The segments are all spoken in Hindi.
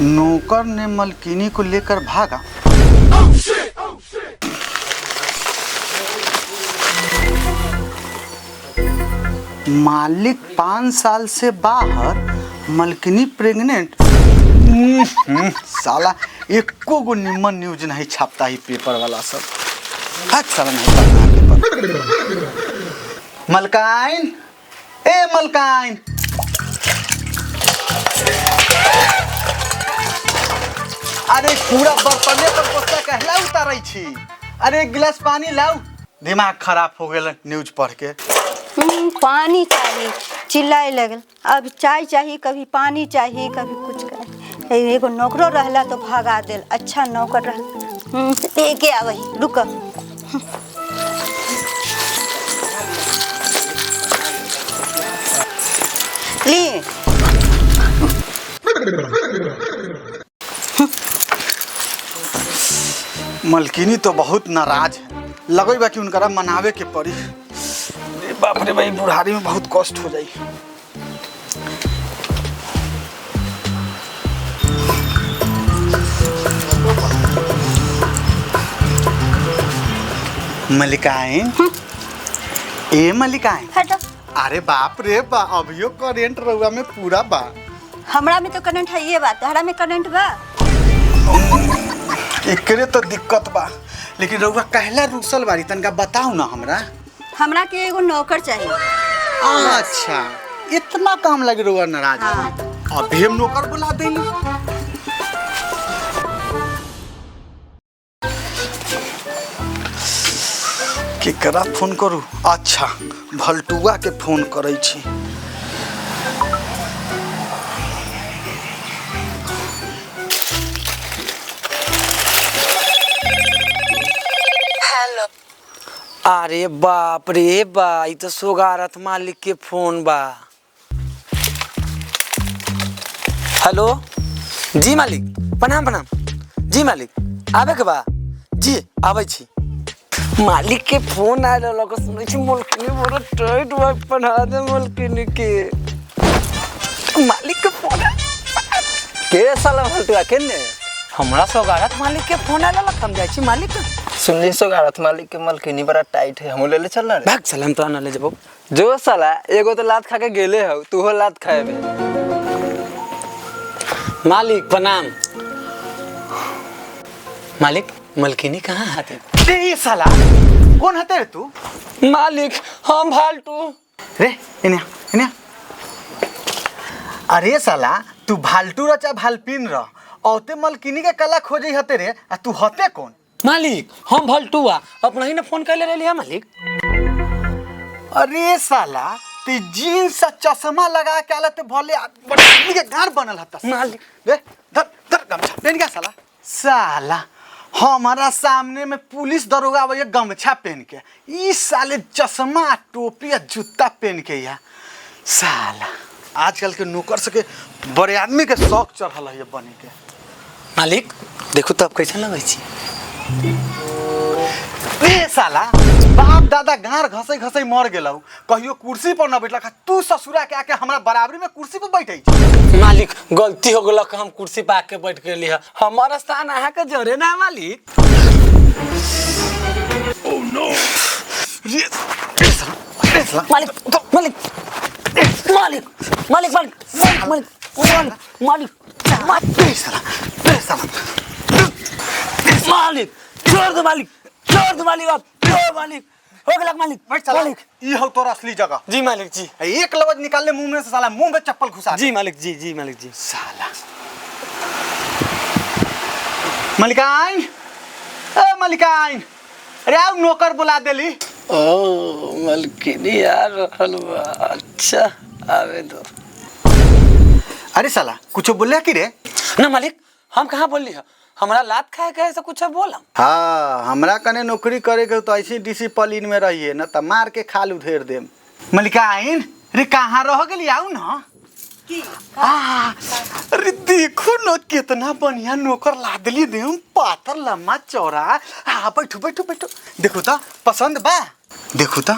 नौकर ने मलकिनी को लेकर भागा। मालिक 5 साल से बाहर, मलकिनी प्रेग्नेंट। साला एको गो निम्न न्यूज नहीं छापता ही पेपर वाला सब। साला नहीं पढ़ना पेपर। मलकाइन, ए मलकाइन, अरे पूरा बर्तने पर पोस्ता कहला उतारै छी। अरे एक गिलास पानी लाओ। दिमाग खराब हो गया न्यूज पढ़ के। पानी चाहिए चिल्लाए लगल। अब चाय चाहिए, कभी पानी चाहिए, कभी कुछ करे। एगो नौकरो रहला तो भागा देल। अच्छा नौकर रहला लेके आवही। रुक ली। मलकिनी तो बहुत नाराज है। लगे बा कि उनकरा मनावे के पड़ी। बाप रे भाई, बुढ़ारी में बहुत कष्ट हो जाई। मलिकाइन, ए मलिकाइन, हटो। अरे बाप रे बा, अभियो करेंट रउआ में पूरा बा। हमरा में तो करंट है, ये बात हरा में करंट बा। एकरे तो दिक्कत बा, लेकिन रउआ कहला रूसल बारी, तनका बताऊ ना हमरा। हमरा के एगो नौकर चाहिए। अच्छा, इतना काम लगे रउआ नाराज। हाँ। अभी हम नौकर बुला देंगे। केकरा फोन करू? अच्छा, भलटुआ के फोन करै छी। हेलो। अरे बाप रे बा, ई तो सोगारत मालिक के फोन बा। हेलो जी मालिक, प्रणाम प्रणाम। जी मालिक, आबे के बा? जी आबै छी। मालिक के फोन आयल लग सुनै छी, मलकिनी बड़ा टाइट वाइफ पढ़ा दे मलकिनी के। मालिक के फोन के साला भलटुआ केने? हमरा सोगारत मालिक के फोन आयल लग, हम जाय छी मालिक। सुनली सोगारत मालिक के मलकिनी बड़ा टाइट है, हम ले चल रे। भाग साला, हम तो ना ले जबो। जो साला एगो तो लात खा के गेले हो, तू हो लात खाएबे। मालिक प्रणाम। मालिक, मलकिनी कहाँ हाथे? ए साला, कौन हते रे तू? मालिक हम भालटू। रे इन्या इन्या। अरे साला, तू भालटू रचा भालपिन रह। औते मलकिनी के कला खोजे हते रे, आ तू हते कौन? मालिक हम भलटुआ, अपना ही ने फोन कर ले रही है मालिक। अरे साला, ते जीन्स सा चश्मा लगा के आला ते भले आदमी के गार बनल हता। मालिक रे धर धर गमछा पहन के। साला साला हमारा सामने में पुलिस दरोगा आवे गमछा पहन के, ई साले चश्मा टोपी या जूता पहन के। या साला आजकल के नौकर से के बड़े आदमी के शौक चढ़ल है बने के। मालिक देखो तो अब कैसा लगे छी। ए साला, बाप दादा गार घसे घसे मर गेलौ, कहियो कुर्सी पर न बैठला, तू ससुरा के आके हमरा बराबरी में कुर्सी पर बैठै छी। मालिक गलती हो गेल, हम कुर्सी पे आके बैठ गेली है। हमारा स्थान अहाँ के जरे ना मालिक। Oh no. रे साला मालिक मालिक मालिक मालिक मालिक मालिक मालिक मालिक छोड़ दो मालिक, छोड़ दो मालिक, आप छोड़ मालिक। हो गया मालिक। मालिक ये हो तोरा असली जगह। जी मालिक जी। एक लवज निकाल ले मुंह में से, साला मुंह में चप्पल घुसा। जी मालिक जी, जी मालिक जी। साला मलिकाइन, ए मलिकाइन, अरे आओ नौकर बुला देली। ओ मलकिनी यार हलवा, अच्छा आवे दो। अरे साला कुछ बोले कि रे? ना मालिक, हम कहाँ बोल लिया, हमारा लात खाए गए ऐसा कुछ बोला। हाँ, हमरा कने नौकरी करे के तो ऐसे डिसिप्लिन में रहिए ना, तो मार के खाल उधेर देम। मलिकाइन, रे कहाँ रह गेली? आऊ ना। अरे देखो न कितना बढ़िया नौकर ला दिली, देम पातर लम्बा चौड़ा। हाँ बैठो बैठो बैठो। देखो तो पसंद बा? देखो तो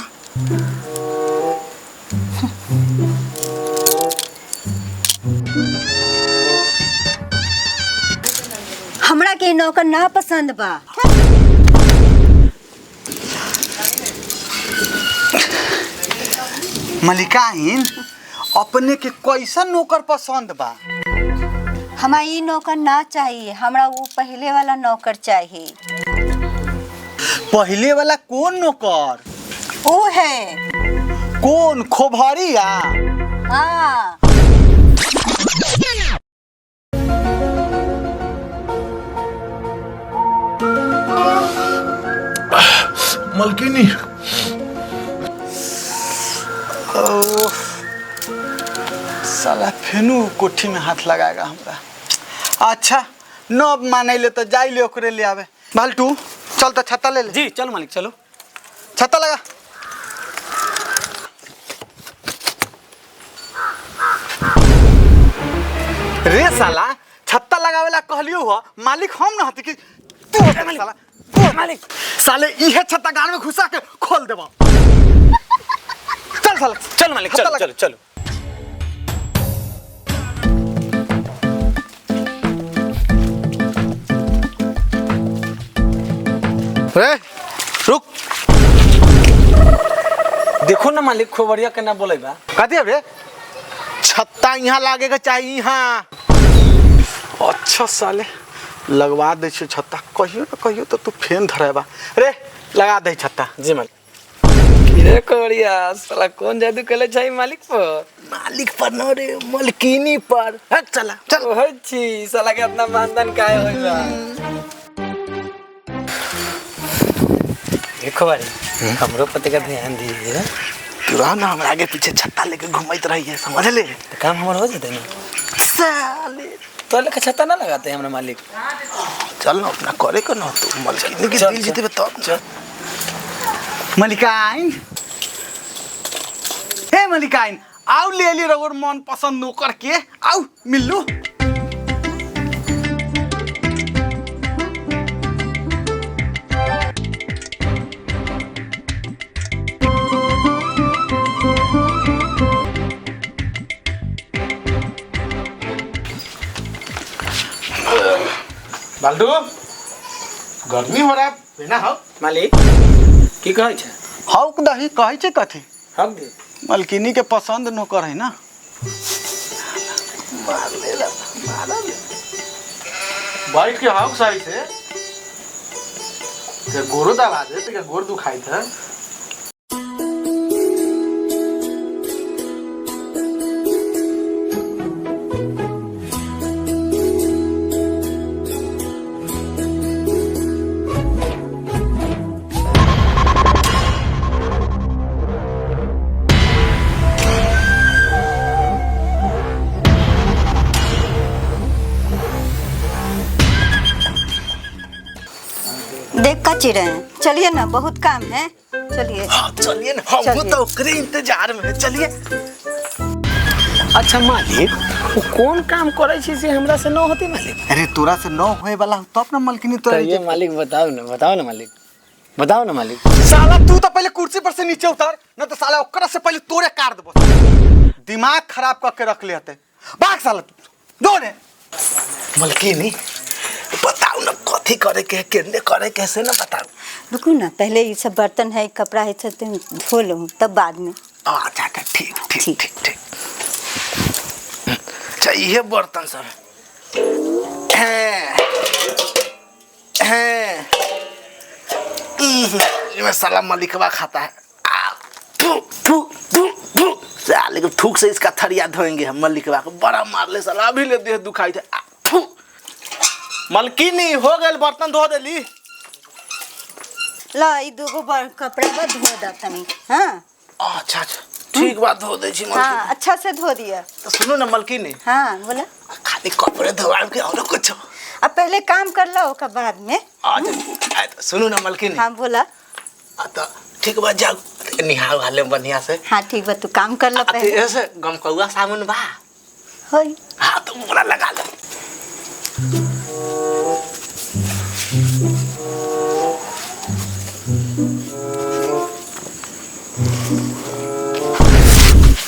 नौकर ना पसंद बा। मलिकाइन अपने के कैसन नौकर पसंद बा? हमारा ई नौकर ना चाहिए, हमरा वो पहले वाला नौकर चाहिए। पहले वाला कौन नौकर? वो है कौन खोभरिया? हाँ। मलकिनी साला फेनू कोठी में हाथ लगाएगा हमरा। अच्छा न माने ले तो जाई ले ओकरे ले आवे। बाल्टू चल तो छत्ता ले ले। जी चलो मालिक चलो। छत्ता लगा। रे साला छत्ता लगावेला कहलियो हो, मालिक हम न हती कि तू होते साला। मालिक साले इहे छत्ता गान में घुसा के खोल देबो। चल साला चलो मालिक छत्ता चलो लगा। चलो चलो। रे रुक। देखो ना मालिक खोबरिया के ना बोले बा। कथी बे? छत्ता यहाँ लागेगा चाहिए यहाँ। अच्छा साले लगवा दे छे छत्ता। कहियो ना कहियो तो तू फेन धरेबा। रे लगा दे छत्ता। जी मालिक। रे खोबरिया साला कौन जादू कले चाहिए मालिक पर? मालिक पर न रे मलकिनी पर। हट चला चल। ओह छी साला के अपना मानदान काहे होई बा? देखो भाई हमरो पति का ध्यान दीजिए। पूरा ना हमरा आगे पीछे छत्ता लेके घूमत रही है, समझ ले? तो काम हमारा हो जाते ना। साले तो लेके छत्ता ना लगाते हैं हमरा मालिक। चल ना अपना करे को ना तू मलकिनी के चल, दिल चल। जीते तो चल। मलिकाइन हे मलिकाइन आओ ले ली रगोर मन पसंद नौकर के। आओ मिल्लू। बाल्टू गर्मी हो रहा है ना? हो मालिक की कहै छै? हाउ दही कहै छै कथी? हम दे मलकिनी के पसंद नौकर है ना। बैठ के हाउ सही से के गोरो दबा दे तो गोर दुखाई था। देख का चिड़े चलिए ना, बहुत काम है। चलिए हाँ चलिए ना, हम चलिए। तो ओकरे इंतजार में हैं, चलिए। अच्छा मालिक वो कौन काम करे छी से हमरा से न होती मालिक? अरे तोरा से न होए वाला तो अपना मलकिनी तो तोरा ये मालिक बताओ ना मालिक, बताओ ना मालिक। साला तू तो पहले कुर्सी पर से नीचे उतर, न तो साला ओकरा से पहले तोरे काट देबो। दिमाग खराब करके रख ले हते। भाग साला तू दौड़े। मलकिनी बताओ ना कथी करे के केने करे कैसे ना बताओ। रुको ना, पहले ये सब बर्तन है, कपड़ा है, सब तुम धो लो तब बाद में। अच्छा ठीक ठीक ठीक ठीक। चाहिए बर्तन सब इसमें साला मलिकवा खाता है। थू थू थू थू साले को थूक से इसका थरिया धोएंगे हम। मलिकवा को बड़ा मार ले साला, अभी ले देह दुखाई थे। मलकिनी हो गए बर्तन धो देली। ला ई दूगो कपड़ा बा धो दा तनी। हाँ अच्छा अच्छा ठीक बात धो दे छी हाँ मलकिनी। अच्छा से धो दिया। तो सुनो ना मलकिनी, हाँ बोला। खाली कपड़े धोआब के और कुछ? अब पहले काम कर लो का बाद में। अच्छा सुनो ना मलकिनी। हाँ बोला। तो ठीक बा जाओ निहाल वाले बढ़िया से। हाँ ठीक बा, तू काम कर लो पहले। ऐसे गमकौआ साबुन बा? होई। हाँ तो बोला लगा लो।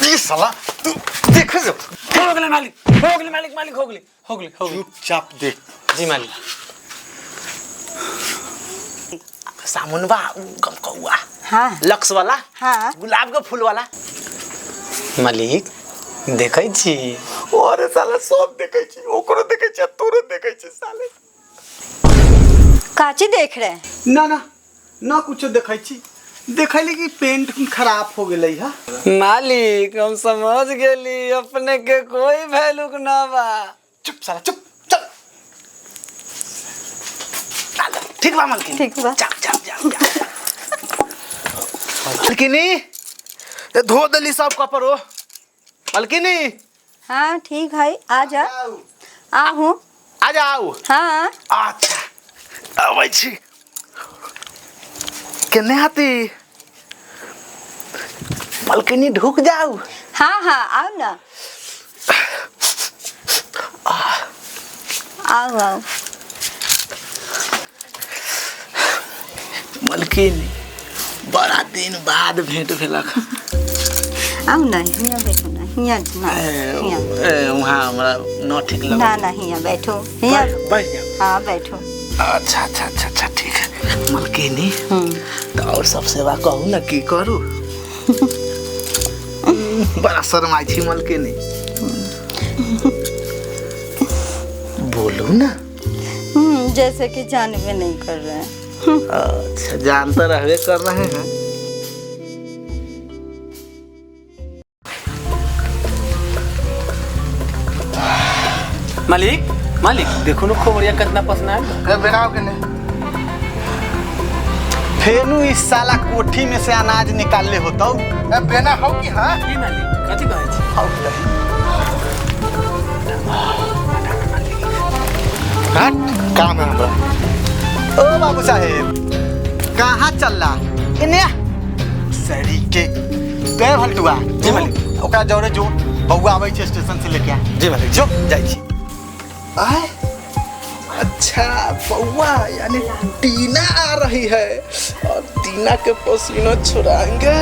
ये साला तू देखो जो हो गले मालिक, हो गले मालिक, मालिक हो गले। चुपचाप देख। जी मालिक। सामुन बा उ गमकौआ हाँ लक्स वाला हाँ गुलाब के फूल वाला मालिक देखै छी अरे साला सब देखै छी ओकरो देखै छी तोरो देखै छी साले काची देख रहे हैं? ना ना ना कुछ देखै छी देखैली कि पेंट खराब हो गेलै है मालिक हम समझ गेली अपने के कोई वैल्यू ना बा। चुप साला चुप चल ठीक बा मलकिनी ठीक बा। चल चल चल मलकिनी ये धो दली सब कपड़ो मलकिनी हाँ ठीक है आ जा आहू आ जाओ हाँ अच्छा आबै छी केने हाथी मलकिनी ढुक जाओ हाँ हाँ आओ ना आओ आओ मलकिनी बड़ा दिन बाद भेंट भेलक आओ ना हियाँ बैठो ना हियाँ ना हियाँ वहाँ हमरा न ठीक लग ना ना हियाँ बैठो हियाँ बैठ जाओ हाँ बैठो अच्छा अच्छा अच्छा अच्छा ठीक है मलकिनी तो और सब सेवा कहू ना की करू बड़ा शर्माई छी मलकिनी बोलू ना जैसे कि जानबे नहीं कर रहे हैं अच्छा जानते रहवे कर रहे हैं मालिक मालिक देखो ना खोबरिया कितना पसंद है। बनाओ के नहीं फेनू इस साला कोठी में से अनाज निकाल ले होता बेना हो कि हाँ की मालिक कथी कहै छी हट काम है हमरा ओ बाबू साहेब कहाँ चल रहा इन्हें सरी के गए भलटुआ जी मालिक। ओकरा जौरे जो बउआ आबै छै स्टेशन से लेके आ जी मालिक जो जाइ छी आए अच्छा बउआ यानी टीना आ रही है और टीना के पसीना छुड़ाएंगे